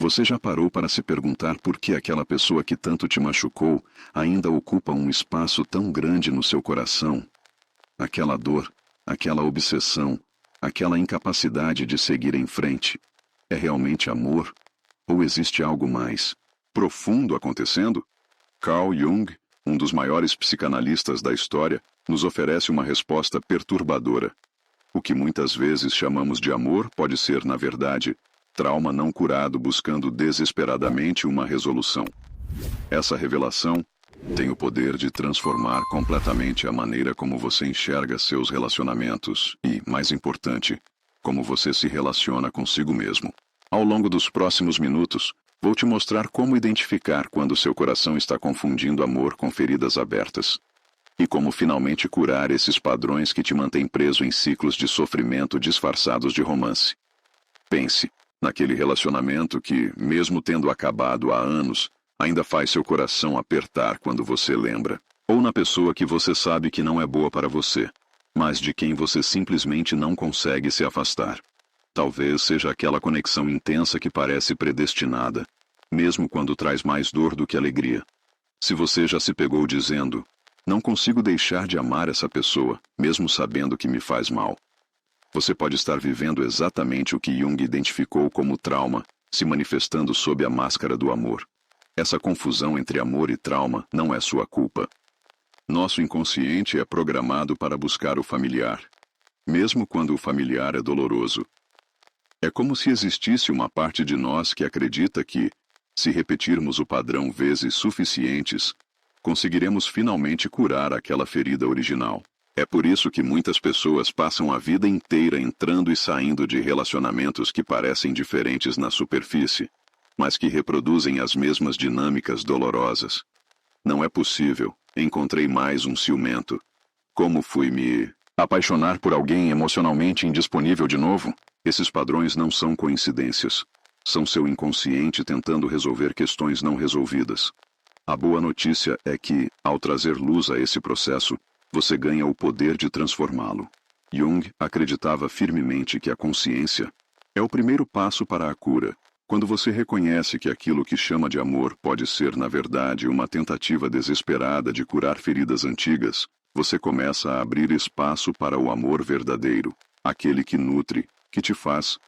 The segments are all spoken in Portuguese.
Você já parou para se perguntar por que aquela pessoa que tanto te machucou ainda ocupa um espaço tão grande no seu coração? Aquela dor, aquela obsessão, aquela incapacidade de seguir em frente. É realmente amor? Ou existe algo mais profundo acontecendo? Carl Jung, um dos maiores psicanalistas da história, nos oferece uma resposta perturbadora. O que muitas vezes chamamos de amor pode ser, na verdade, trauma não curado buscando desesperadamente uma resolução. Essa revelação tem o poder de transformar completamente a maneira como você enxerga seus relacionamentos e, mais importante, como você se relaciona consigo mesmo. Ao longo dos próximos minutos, vou te mostrar como identificar quando seu coração está confundindo amor com feridas abertas. E como finalmente curar esses padrões que te mantêm preso em ciclos de sofrimento disfarçados de romance. Pense naquele relacionamento que, mesmo tendo acabado há anos, ainda faz seu coração apertar quando você lembra. Ou na pessoa que você sabe que não é boa para você, mas de quem você simplesmente não consegue se afastar. Talvez seja aquela conexão intensa que parece predestinada, mesmo quando traz mais dor do que alegria. Se você já se pegou dizendo, não consigo deixar de amar essa pessoa, mesmo sabendo que me faz mal. Você pode estar vivendo exatamente o que Jung identificou como trauma, se manifestando sob a máscara do amor. Essa confusão entre amor e trauma não é sua culpa. Nosso inconsciente é programado para buscar o familiar, mesmo quando o familiar é doloroso. É como se existisse uma parte de nós que acredita que, se repetirmos o padrão vezes suficientes, conseguiremos finalmente curar aquela ferida original. É por isso que muitas pessoas passam a vida inteira entrando e saindo de relacionamentos que parecem diferentes na superfície, mas que reproduzem as mesmas dinâmicas dolorosas. Não é possível, encontrei mais um ciumento. Como fui me apaixonar por alguém emocionalmente indisponível de novo? Esses padrões não são coincidências. São seu inconsciente tentando resolver questões não resolvidas. A boa notícia é que, ao trazer luz a esse processo, você ganha o poder de transformá-lo. Jung acreditava firmemente que a consciência é o primeiro passo para a cura. Quando você reconhece que aquilo que chama de amor pode ser, na verdade, uma tentativa desesperada de curar feridas antigas, você começa a abrir espaço para o amor verdadeiro, aquele que nutre, que te faz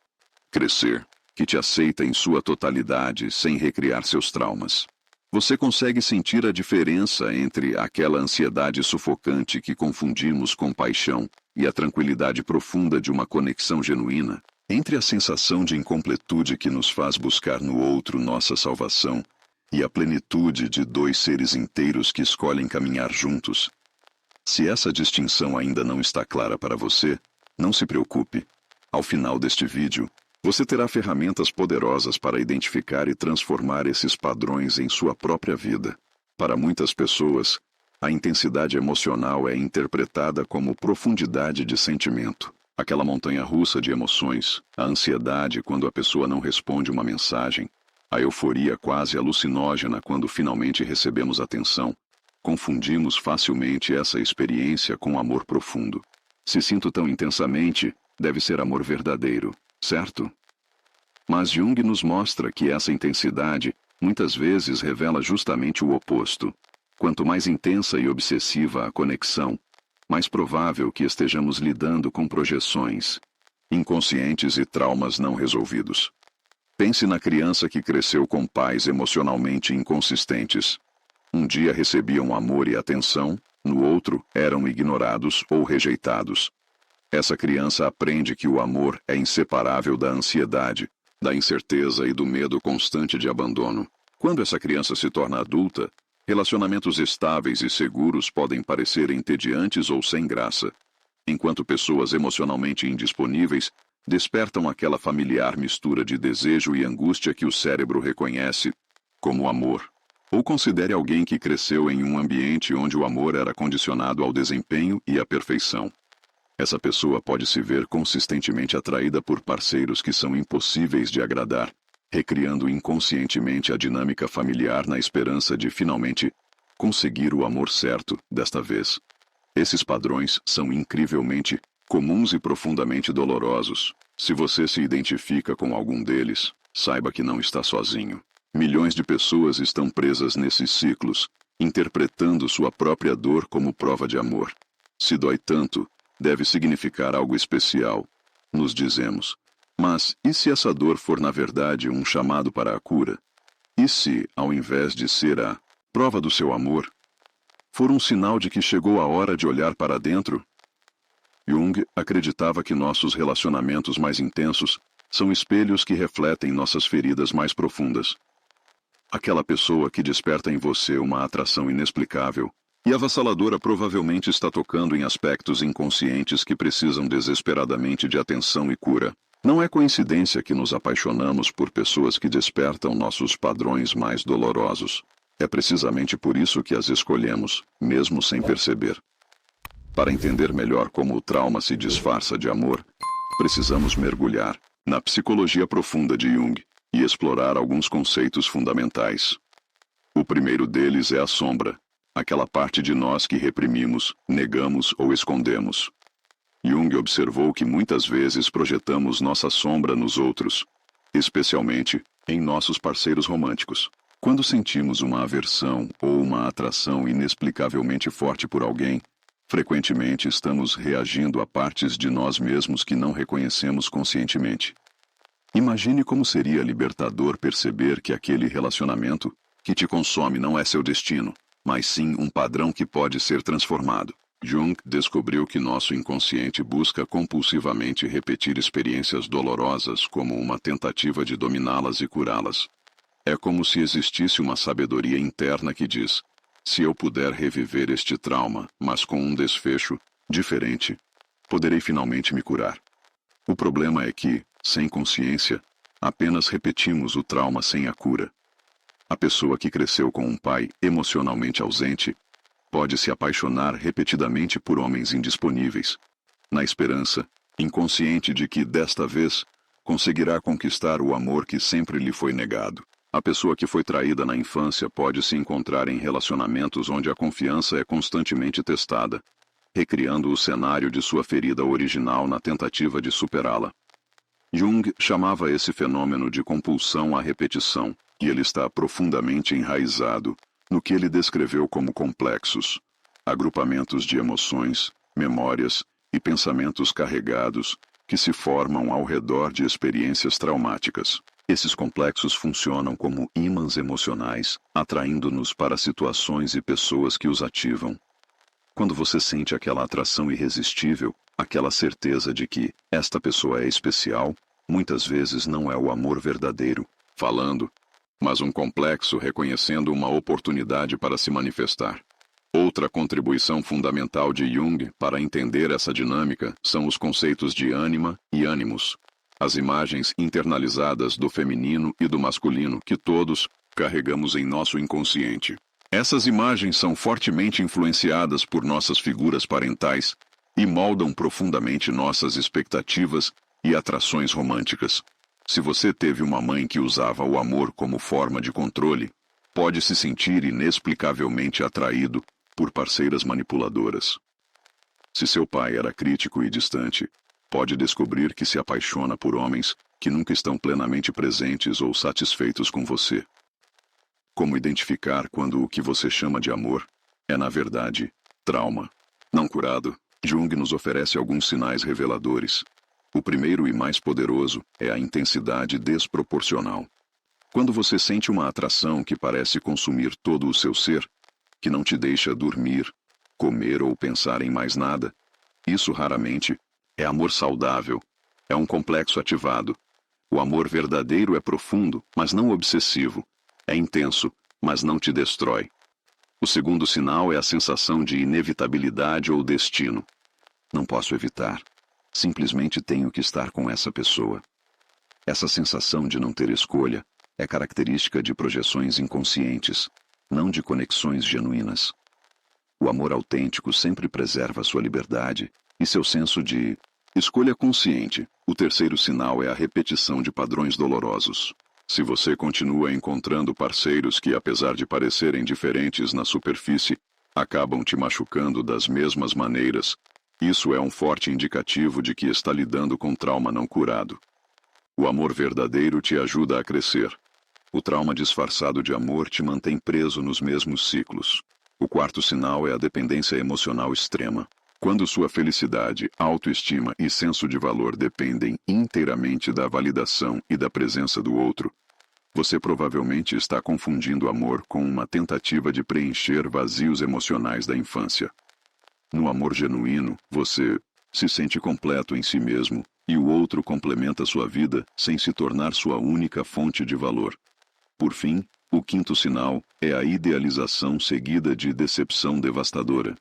crescer, que te aceita em sua totalidade sem recriar seus traumas. Você consegue sentir a diferença entre aquela ansiedade sufocante que confundimos com paixão e a tranquilidade profunda de uma conexão genuína, entre a sensação de incompletude que nos faz buscar no outro nossa salvação e a plenitude de dois seres inteiros que escolhem caminhar juntos. Se essa distinção ainda não está clara para você, não se preocupe. Ao final deste vídeo, você terá ferramentas poderosas para identificar e transformar esses padrões em sua própria vida. Para muitas pessoas, a intensidade emocional é interpretada como profundidade de sentimento. Aquela montanha-russa de emoções, a ansiedade quando a pessoa não responde uma mensagem, a euforia quase alucinógena quando finalmente recebemos atenção. Confundimos facilmente essa experiência com amor profundo. Se sinto tão intensamente, deve ser amor verdadeiro, certo? Mas Jung nos mostra que essa intensidade muitas vezes revela justamente o oposto. Quanto mais intensa e obsessiva a conexão, mais provável que estejamos lidando com projeções inconscientes e traumas não resolvidos. Pense na criança que cresceu com pais emocionalmente inconsistentes. Um dia recebiam amor e atenção, no outro eram ignorados ou rejeitados. Essa criança aprende que o amor é inseparável da ansiedade, da incerteza e do medo constante de abandono. Quando essa criança se torna adulta, relacionamentos estáveis e seguros podem parecer entediantes ou sem graça, enquanto pessoas emocionalmente indisponíveis despertam aquela familiar mistura de desejo e angústia que o cérebro reconhece como amor. Ou considere alguém que cresceu em um ambiente onde o amor era condicionado ao desempenho e à perfeição. Essa pessoa pode se ver consistentemente atraída por parceiros que são impossíveis de agradar, recriando inconscientemente a dinâmica familiar na esperança de finalmente conseguir o amor certo desta vez. Esses padrões são incrivelmente comuns e profundamente dolorosos. Se você se identifica com algum deles, saiba que não está sozinho. Milhões de pessoas estão presas nesses ciclos, interpretando sua própria dor como prova de amor. Se dói tanto, deve significar algo especial, nos dizemos. Mas e se essa dor for na verdade um chamado para a cura? E se, ao invés de ser a prova do seu amor, for um sinal de que chegou a hora de olhar para dentro? Jung acreditava que nossos relacionamentos mais intensos são espelhos que refletem nossas feridas mais profundas. Aquela pessoa que desperta em você uma atração inexplicável e avassaladora provavelmente está tocando em aspectos inconscientes que precisam desesperadamente de atenção e cura. Não é coincidência que nos apaixonamos por pessoas que despertam nossos padrões mais dolorosos. É precisamente por isso que as escolhemos, mesmo sem perceber. Para entender melhor como o trauma se disfarça de amor, precisamos mergulhar na psicologia profunda de Jung e explorar alguns conceitos fundamentais. O primeiro deles é a sombra, aquela parte de nós que reprimimos, negamos ou escondemos. Jung observou que muitas vezes projetamos nossa sombra nos outros, especialmente em nossos parceiros românticos. Quando sentimos uma aversão ou uma atração inexplicavelmente forte por alguém, frequentemente estamos reagindo a partes de nós mesmos que não reconhecemos conscientemente. Imagine como seria libertador perceber que aquele relacionamento que te consome não é seu destino, mas sim um padrão que pode ser transformado. Jung descobriu que nosso inconsciente busca compulsivamente repetir experiências dolorosas como uma tentativa de dominá-las e curá-las. É como se existisse uma sabedoria interna que diz: se eu puder reviver este trauma, mas com um desfecho diferente, poderei finalmente me curar. O problema é que, sem consciência, apenas repetimos o trauma sem a cura. A pessoa que cresceu com um pai emocionalmente ausente pode se apaixonar repetidamente por homens indisponíveis, na esperança, inconsciente de que, desta vez, conseguirá conquistar o amor que sempre lhe foi negado. A pessoa que foi traída na infância pode se encontrar em relacionamentos onde a confiança é constantemente testada, recriando o cenário de sua ferida original na tentativa de superá-la. Jung chamava esse fenômeno de compulsão à repetição, e ele está profundamente enraizado no que ele descreveu como complexos, agrupamentos de emoções, memórias e pensamentos carregados que se formam ao redor de experiências traumáticas. Esses complexos funcionam como ímãs emocionais, atraindo-nos para situações e pessoas que os ativam. Quando você sente aquela atração irresistível, aquela certeza de que esta pessoa é especial, muitas vezes não é o amor verdadeiro falando, mas um complexo reconhecendo uma oportunidade para se manifestar. Outra contribuição fundamental de Jung para entender essa dinâmica são os conceitos de ânima e ânimos, as imagens internalizadas do feminino e do masculino que todos carregamos em nosso inconsciente. Essas imagens são fortemente influenciadas por nossas figuras parentais e moldam profundamente nossas expectativas e atrações românticas. Se você teve uma mãe que usava o amor como forma de controle, pode se sentir inexplicavelmente atraído por parceiras manipuladoras. Se seu pai era crítico e distante, pode descobrir que se apaixona por homens que nunca estão plenamente presentes ou satisfeitos com você. Como identificar quando o que você chama de amor é, na verdade, trauma não curado? Jung nos oferece alguns sinais reveladores. O primeiro e mais poderoso é a intensidade desproporcional. Quando você sente uma atração que parece consumir todo o seu ser, que não te deixa dormir, comer ou pensar em mais nada, isso raramente é amor saudável, é um complexo ativado. O amor verdadeiro é profundo, mas não obsessivo. É intenso, mas não te destrói. O segundo sinal é a sensação de inevitabilidade ou destino. Não posso evitar. Simplesmente tenho que estar com essa pessoa. Essa sensação de não ter escolha é característica de projeções inconscientes, não de conexões genuínas. O amor autêntico sempre preserva sua liberdade e seu senso de escolha consciente. O terceiro sinal é a repetição de padrões dolorosos. Se você continua encontrando parceiros que, apesar de parecerem diferentes na superfície, acabam te machucando das mesmas maneiras, isso é um forte indicativo de que está lidando com trauma não curado. O amor verdadeiro te ajuda a crescer. O trauma disfarçado de amor te mantém preso nos mesmos ciclos. O quarto sinal é a dependência emocional extrema. Quando sua felicidade, autoestima e senso de valor dependem inteiramente da validação e da presença do outro, você provavelmente está confundindo amor com uma tentativa de preencher vazios emocionais da infância. No amor genuíno, você se sente completo em si mesmo, e o outro complementa sua vida sem se tornar sua única fonte de valor. Por fim, o quinto sinal é a idealização seguida de decepção devastadora.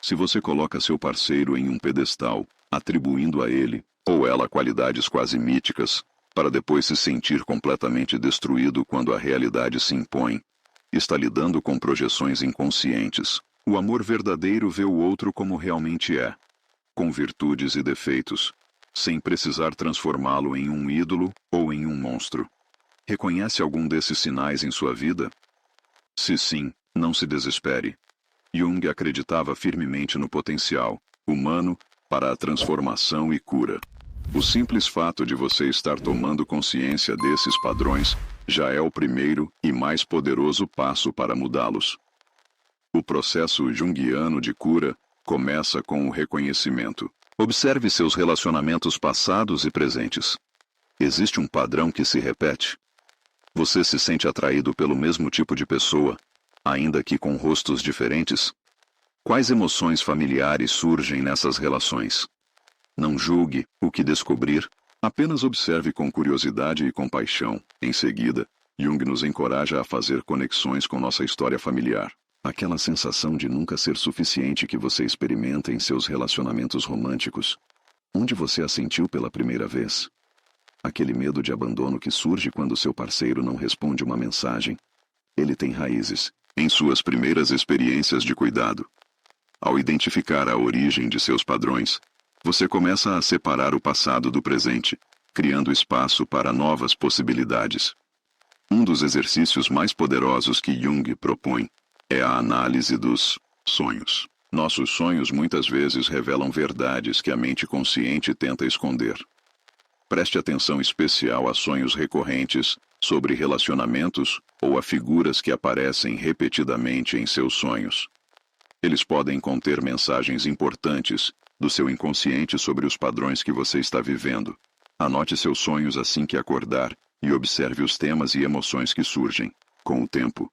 Se você coloca seu parceiro em um pedestal, atribuindo a ele ou ela qualidades quase míticas, para depois se sentir completamente destruído quando a realidade se impõe, está lidando com projeções inconscientes. O amor verdadeiro vê o outro como realmente é, com virtudes e defeitos, sem precisar transformá-lo em um ídolo ou em um monstro. Reconhece algum desses sinais em sua vida? Se sim, não se desespere. Jung acreditava firmemente no potencial humano para a transformação e cura. O simples fato de você estar tomando consciência desses padrões já é o primeiro e mais poderoso passo para mudá-los. O processo junguiano de cura começa com o reconhecimento. Observe seus relacionamentos passados e presentes. Existe um padrão que se repete? Você se sente atraído pelo mesmo tipo de pessoa, ainda que com rostos diferentes? Quais emoções familiares surgem nessas relações? Não julgue o que descobrir, apenas observe com curiosidade e compaixão. Em seguida, Jung nos encoraja a fazer conexões com nossa história familiar. Aquela sensação de nunca ser suficiente que você experimenta em seus relacionamentos românticos. Onde você a sentiu pela primeira vez? Aquele medo de abandono que surge quando seu parceiro não responde uma mensagem. Ele tem raízes em suas primeiras experiências de cuidado. Ao identificar a origem de seus padrões, você começa a separar o passado do presente, criando espaço para novas possibilidades. Um dos exercícios mais poderosos que Jung propõe é a análise dos sonhos. Nossos sonhos muitas vezes revelam verdades que a mente consciente tenta esconder. Preste atenção especial a sonhos recorrentes sobre relacionamentos ou a figuras que aparecem repetidamente em seus sonhos. Eles podem conter mensagens importantes do seu inconsciente sobre os padrões que você está vivendo. Anote seus sonhos assim que acordar e observe os temas e emoções que surgem. Com o tempo,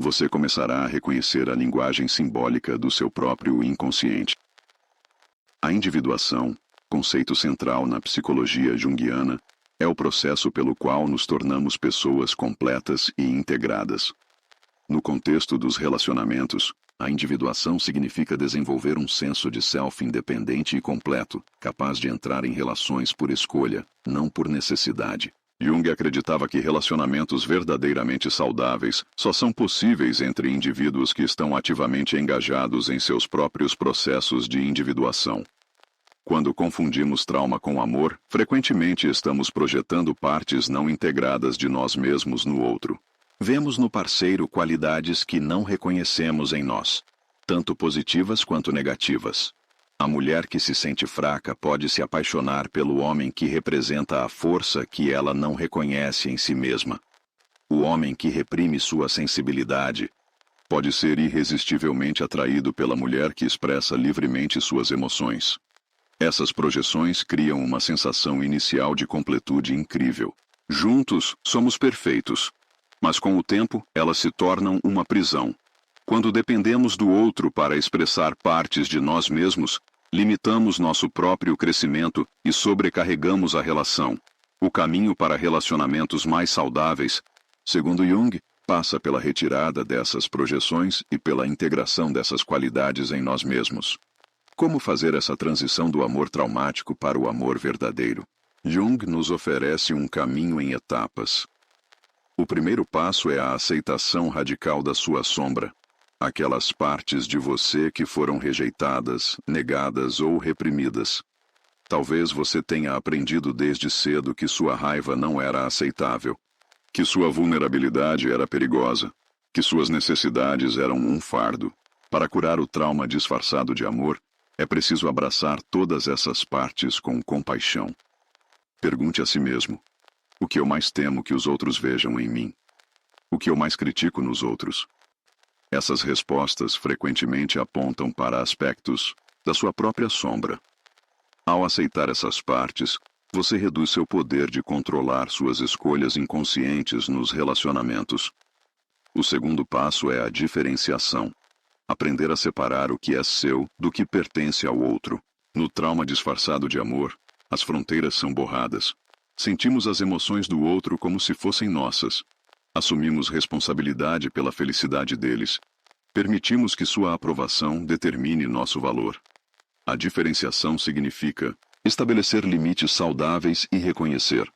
você começará a reconhecer a linguagem simbólica do seu próprio inconsciente. A individuação, conceito central na psicologia junguiana, é o processo pelo qual nos tornamos pessoas completas e integradas. No contexto dos relacionamentos, a individuação significa desenvolver um senso de self independente e completo, capaz de entrar em relações por escolha, não por necessidade. Jung acreditava que relacionamentos verdadeiramente saudáveis só são possíveis entre indivíduos que estão ativamente engajados em seus próprios processos de individuação. Quando confundimos trauma com amor, frequentemente estamos projetando partes não integradas de nós mesmos no outro. Vemos no parceiro qualidades que não reconhecemos em nós, tanto positivas quanto negativas. A mulher que se sente fraca pode se apaixonar pelo homem que representa a força que ela não reconhece em si mesma. O homem que reprime sua sensibilidade pode ser irresistivelmente atraído pela mulher que expressa livremente suas emoções. Essas projeções criam uma sensação inicial de completude incrível. Juntos, somos perfeitos. Mas com o tempo, elas se tornam uma prisão. Quando dependemos do outro para expressar partes de nós mesmos, limitamos nosso próprio crescimento e sobrecarregamos a relação. O caminho para relacionamentos mais saudáveis, segundo Jung, passa pela retirada dessas projeções e pela integração dessas qualidades em nós mesmos. Como fazer essa transição do amor traumático para o amor verdadeiro? Jung nos oferece um caminho em etapas. O primeiro passo é a aceitação radical da sua sombra, aquelas partes de você que foram rejeitadas, negadas ou reprimidas. Talvez você tenha aprendido desde cedo que sua raiva não era aceitável, que sua vulnerabilidade era perigosa, que suas necessidades eram um fardo. Para curar o trauma disfarçado de amor, é preciso abraçar todas essas partes com compaixão. Pergunte a si mesmo: O que eu mais temo que os outros vejam em mim? O que eu mais critico nos outros? Essas respostas frequentemente apontam para aspectos da sua própria sombra. Ao aceitar essas partes, você reduz seu poder de controlar suas escolhas inconscientes nos relacionamentos. O segundo passo é a diferenciação. Aprender a separar o que é seu do que pertence ao outro. No trauma disfarçado de amor, as fronteiras são borradas. Sentimos as emoções do outro como se fossem nossas. Assumimos responsabilidade pela felicidade deles. Permitimos que sua aprovação determine nosso valor. A diferenciação significa estabelecer limites saudáveis e reconhecer: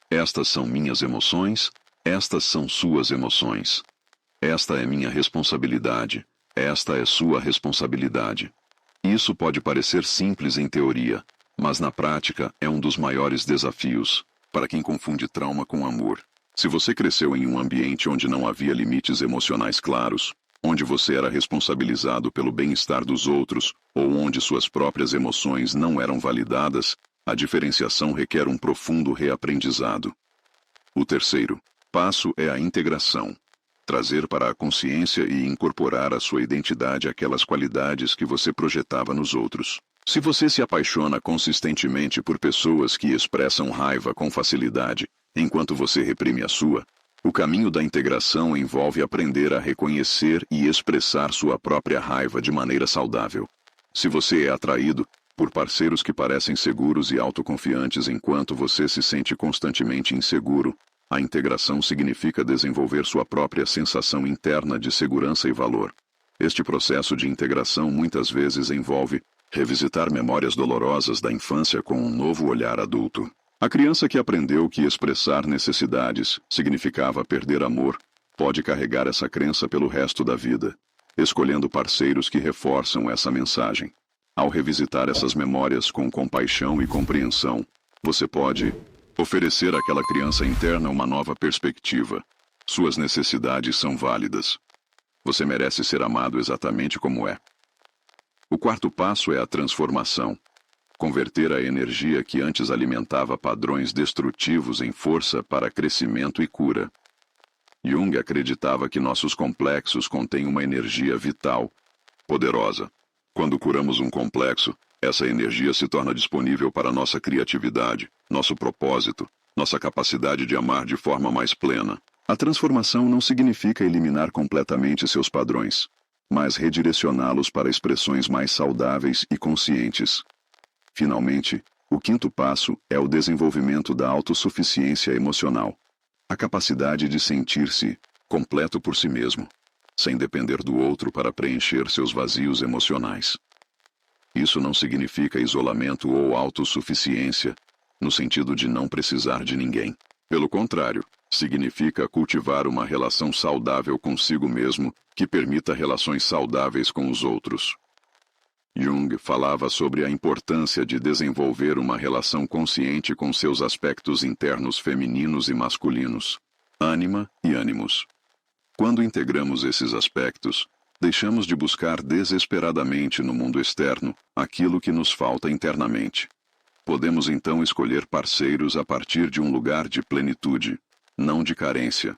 estas são minhas emoções, estas são suas emoções. Esta é minha responsabilidade, esta é sua responsabilidade. Isso pode parecer simples em teoria, mas na prática é um dos maiores desafios para quem confunde trauma com amor. Se você cresceu em um ambiente onde não havia limites emocionais claros, onde você era responsabilizado pelo bem-estar dos outros, ou onde suas próprias emoções não eram validadas, a diferenciação requer um profundo reaprendizado. O terceiro passo é a integração. Trazer para a consciência e incorporar à sua identidade aquelas qualidades que você projetava nos outros. Se você se apaixona consistentemente por pessoas que expressam raiva com facilidade, enquanto você reprime a sua, o caminho da integração envolve aprender a reconhecer e expressar sua própria raiva de maneira saudável. Se você é atraído por parceiros que parecem seguros e autoconfiantes enquanto você se sente constantemente inseguro, a integração significa desenvolver sua própria sensação interna de segurança e valor. Este processo de integração muitas vezes envolve revisitar memórias dolorosas da infância com um novo olhar adulto. A criança que aprendeu que expressar necessidades significava perder amor pode carregar essa crença pelo resto da vida, escolhendo parceiros que reforçam essa mensagem. Ao revisitar essas memórias com compaixão e compreensão, você pode oferecer àquela criança interna uma nova perspectiva. Suas necessidades são válidas. Você merece ser amado exatamente como é. O quarto passo é a transformação. Converter a energia que antes alimentava padrões destrutivos em força para crescimento e cura. Jung acreditava que nossos complexos contêm uma energia vital, poderosa. Quando curamos um complexo, essa energia se torna disponível para nossa criatividade, nosso propósito, nossa capacidade de amar de forma mais plena. A transformação não significa eliminar completamente seus padrões, mas redirecioná-los para expressões mais saudáveis e conscientes. Finalmente, o quinto passo é o desenvolvimento da autossuficiência emocional. A capacidade de sentir-se completo por si mesmo, sem depender do outro para preencher seus vazios emocionais. Isso não significa isolamento ou autossuficiência, no sentido de não precisar de ninguém. Pelo contrário, significa cultivar uma relação saudável consigo mesmo que permita relações saudáveis com os outros. Jung falava sobre a importância de desenvolver uma relação consciente com seus aspectos internos femininos e masculinos, ânima e ânimos. Quando integramos esses aspectos, deixamos de buscar desesperadamente no mundo externo aquilo que nos falta internamente. Podemos então escolher parceiros a partir de um lugar de plenitude, não de carência.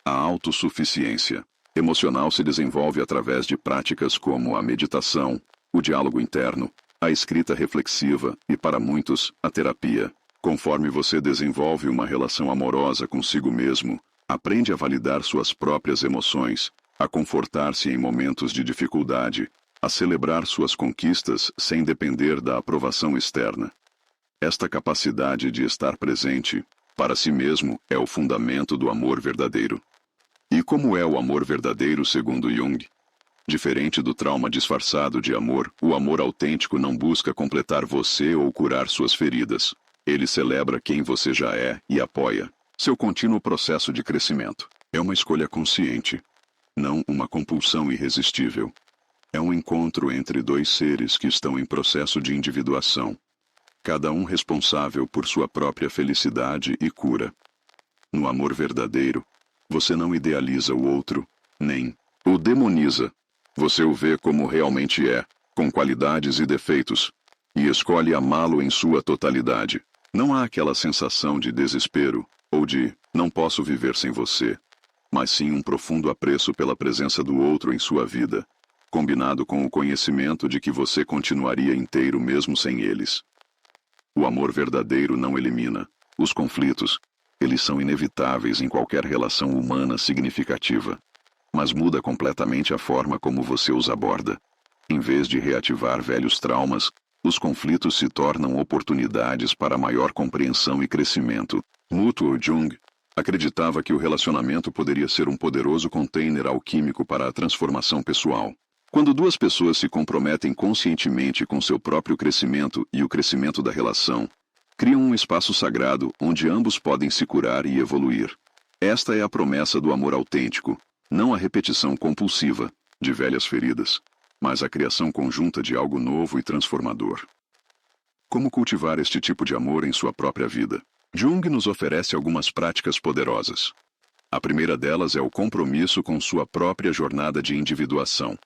A autossuficiência emocional se desenvolve através de práticas como a meditação, o diálogo interno, a escrita reflexiva e, para muitos, a terapia. Conforme você desenvolve uma relação amorosa consigo mesmo, aprende a validar suas próprias emoções, a confortar-se em momentos de dificuldade, a celebrar suas conquistas sem depender da aprovação externa. Esta capacidade de estar presente para si mesmo é o fundamento do amor verdadeiro. E como é o amor verdadeiro segundo Jung? Diferente do trauma disfarçado de amor, o amor autêntico não busca completar você ou curar suas feridas. Ele celebra quem você já é e apoia seu contínuo processo de crescimento. É uma escolha consciente, não uma compulsão irresistível. É um encontro entre dois seres que estão em processo de individuação, cada um responsável por sua própria felicidade e cura. No amor verdadeiro, você não idealiza o outro, nem o demoniza. Você o vê como realmente é, com qualidades e defeitos, e escolhe amá-lo em sua totalidade. Não há aquela sensação de desespero ou de não posso viver sem você, mas sim um profundo apreço pela presença do outro em sua vida, combinado com o conhecimento de que você continuaria inteiro mesmo sem eles. O amor verdadeiro não elimina os conflitos. Eles são inevitáveis em qualquer relação humana significativa, mas muda completamente a forma como você os aborda. Em vez de reativar velhos traumas, os conflitos se tornam oportunidades para maior compreensão e crescimento mútuo. Jung acreditava que o relacionamento poderia ser um poderoso container alquímico para a transformação pessoal. Quando duas pessoas se comprometem conscientemente com seu próprio crescimento e o crescimento da relação, criam um espaço sagrado onde ambos podem se curar e evoluir. Esta é a promessa do amor autêntico, não a repetição compulsiva de velhas feridas, mas a criação conjunta de algo novo e transformador. Como cultivar este tipo de amor em sua própria vida? Jung nos oferece algumas práticas poderosas. A primeira delas é o compromisso com sua própria jornada de individuação.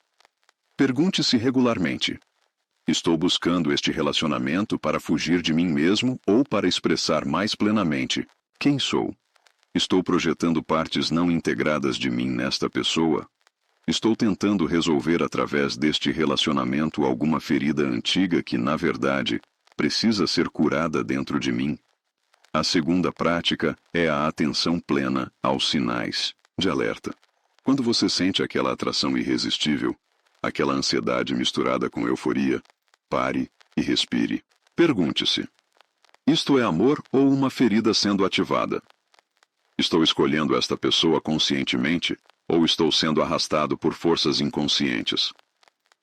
Pergunte-se regularmente: estou buscando este relacionamento para fugir de mim mesmo ou para expressar mais plenamente quem sou? Estou projetando partes não integradas de mim nesta pessoa? Estou tentando resolver através deste relacionamento alguma ferida antiga que, na verdade, precisa ser curada dentro de mim? A segunda prática é a atenção plena aos sinais de alerta. Quando você sente aquela atração irresistível, aquela ansiedade misturada com euforia, pare e respire. Pergunte-se: isto é amor ou uma ferida sendo ativada? Estou escolhendo esta pessoa conscientemente ou estou sendo arrastado por forças inconscientes?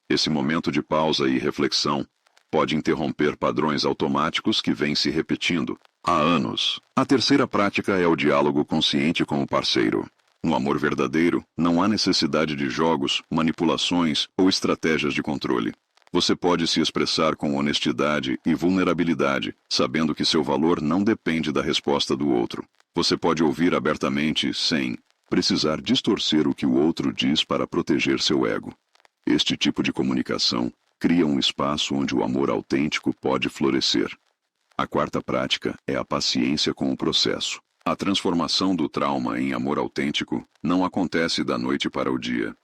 Esse momento de pausa e reflexão pode interromper padrões automáticos que vêm se repetindo há anos. A terceira prática é o diálogo consciente com o parceiro. No amor verdadeiro, não há necessidade de jogos, manipulações ou estratégias de controle. Você pode se expressar com honestidade e vulnerabilidade, sabendo que seu valor não depende da resposta do outro. Você pode ouvir abertamente, sem precisar distorcer o que o outro diz para proteger seu ego. Este tipo de comunicação cria um espaço onde o amor autêntico pode florescer. A quarta prática é a paciência com o processo. A transformação do trauma em amor autêntico não acontece da noite para o dia.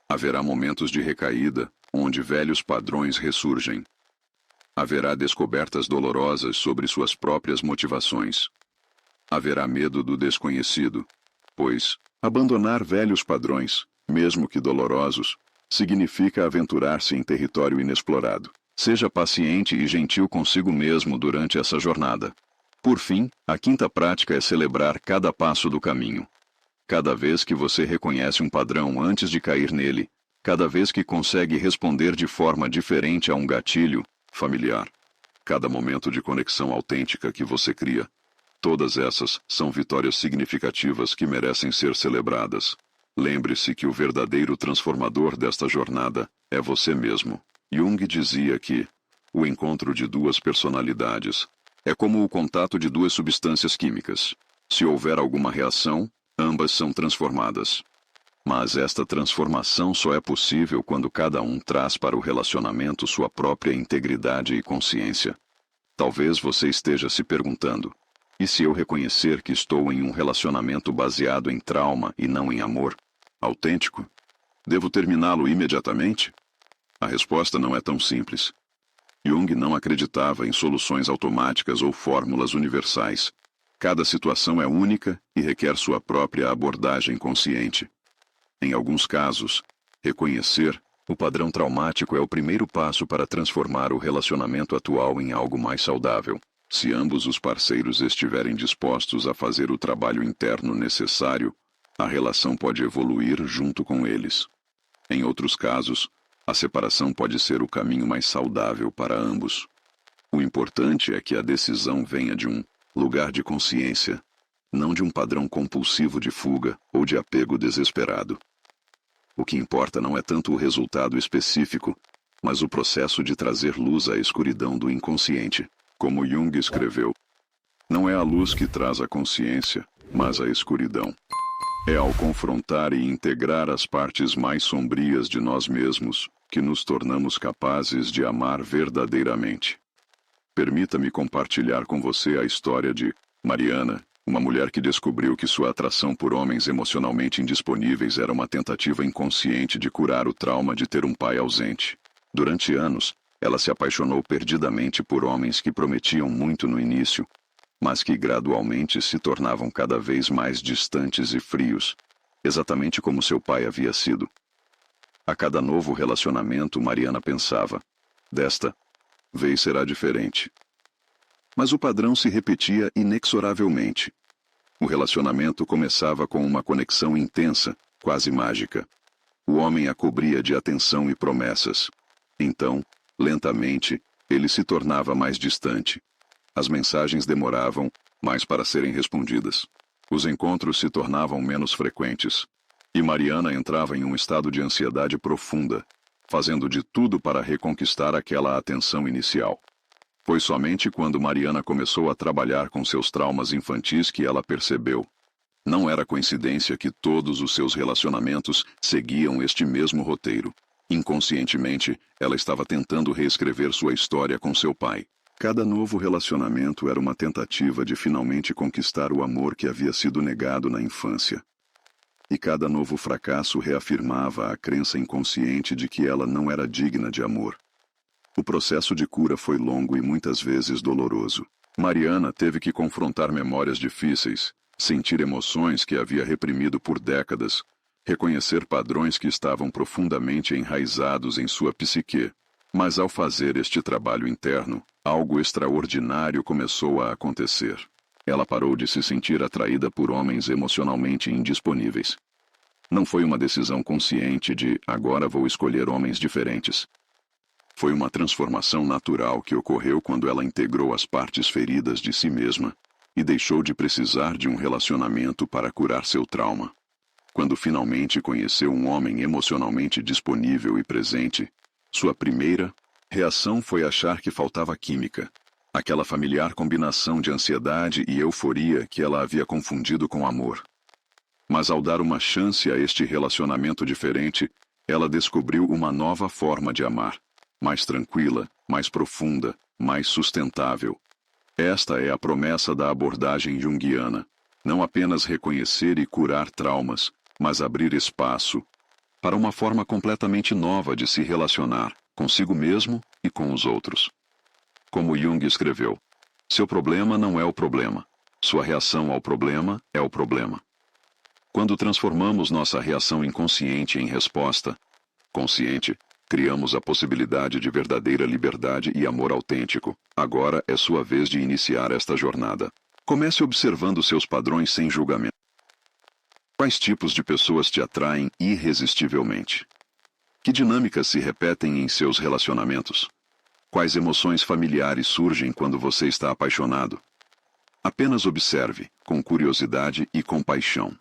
Haverá momentos de recaída, onde velhos padrões ressurgem. Haverá descobertas dolorosas sobre suas próprias motivações. Haverá medo do desconhecido, pois abandonar velhos padrões, mesmo que dolorosos, significa aventurar-se em território inexplorado. Seja paciente e gentil consigo mesmo durante essa jornada. Por fim, a quinta prática é celebrar cada passo do caminho. Cada vez que você reconhece um padrão antes de cair nele, cada vez que consegue responder de forma diferente a um gatilho familiar, cada momento de conexão autêntica que você cria, todas essas são vitórias significativas que merecem ser celebradas. Lembre-se que o verdadeiro transformador desta jornada é você mesmo. Jung dizia que o encontro de duas personalidades é como o contato de duas substâncias químicas. Se houver alguma reação, ambas são transformadas. Mas esta transformação só é possível quando cada um traz para o relacionamento sua própria integridade e consciência. Talvez você esteja se perguntando: e se eu reconhecer que estou em um relacionamento baseado em trauma e não em amor autêntico? Devo terminá-lo imediatamente? A resposta não é tão simples. Jung não acreditava em soluções automáticas ou fórmulas universais. Cada situação é única e requer sua própria abordagem consciente. Em alguns casos, reconhecer o padrão traumático é o primeiro passo para transformar o relacionamento atual em algo mais saudável. Se ambos os parceiros estiverem dispostos a fazer o trabalho interno necessário, a relação pode evoluir junto com eles. Em outros casos, a separação pode ser o caminho mais saudável para ambos. O importante é que a decisão venha de um lugar de consciência, não de um padrão compulsivo de fuga ou de apego desesperado. O que importa não é tanto o resultado específico, mas o processo de trazer luz à escuridão do inconsciente. Como Jung escreveu, não é a luz que traz a consciência, mas a escuridão. É ao confrontar e integrar as partes mais sombrias de nós mesmos que nos tornamos capazes de amar verdadeiramente. Permita-me compartilhar com você a história de Mariana, uma mulher que descobriu que sua atração por homens emocionalmente indisponíveis era uma tentativa inconsciente de curar o trauma de ter um pai ausente. Durante anos, ela se apaixonou perdidamente por homens que prometiam muito no início, mas que gradualmente se tornavam cada vez mais distantes e frios, exatamente como seu pai havia sido. A cada novo relacionamento, Mariana pensava: desta vez será diferente. Mas o padrão se repetia inexoravelmente. O relacionamento começava com uma conexão intensa, quase mágica. O homem a cobria de atenção e promessas. Então, lentamente, ele se tornava mais distante. As mensagens demoravam mais para serem respondidas. Os encontros se tornavam menos frequentes. E Mariana entrava em um estado de ansiedade profunda, fazendo de tudo para reconquistar aquela atenção inicial. Foi somente quando Mariana começou a trabalhar com seus traumas infantis que ela percebeu. Não era coincidência que todos os seus relacionamentos seguiam este mesmo roteiro. Inconscientemente, ela estava tentando reescrever sua história com seu pai. Cada novo relacionamento era uma tentativa de finalmente conquistar o amor que havia sido negado na infância. E cada novo fracasso reafirmava a crença inconsciente de que ela não era digna de amor. O processo de cura foi longo e muitas vezes doloroso. Mariana teve que confrontar memórias difíceis, sentir emoções que havia reprimido por décadas, reconhecer padrões que estavam profundamente enraizados em sua psique. Mas ao fazer este trabalho interno, algo extraordinário começou a acontecer. Ela parou de se sentir atraída por homens emocionalmente indisponíveis. Não foi uma decisão consciente de agora vou escolher homens diferentes. Foi uma transformação natural que ocorreu quando ela integrou as partes feridas de si mesma e deixou de precisar de um relacionamento para curar seu trauma. Quando finalmente conheceu um homem emocionalmente disponível e presente, sua primeira reação foi achar que faltava química, aquela familiar combinação de ansiedade e euforia que ela havia confundido com amor. Mas ao dar uma chance a este relacionamento diferente, ela descobriu uma nova forma de amar, mais tranquila, mais profunda, mais sustentável. Esta é a promessa da abordagem junguiana: não apenas reconhecer e curar traumas, mas abrir espaço para uma forma completamente nova de se relacionar consigo mesmo e com os outros. Como Jung escreveu, seu problema não é o problema, sua reação ao problema é o problema. Quando transformamos nossa reação inconsciente em resposta consciente, criamos a possibilidade de verdadeira liberdade e amor autêntico. Agora é sua vez de iniciar esta jornada. Comece observando seus padrões sem julgamento. Quais tipos de pessoas te atraem irresistivelmente? Que dinâmicas se repetem em seus relacionamentos? Quais emoções familiares surgem quando você está apaixonado? Apenas observe, com curiosidade e compaixão.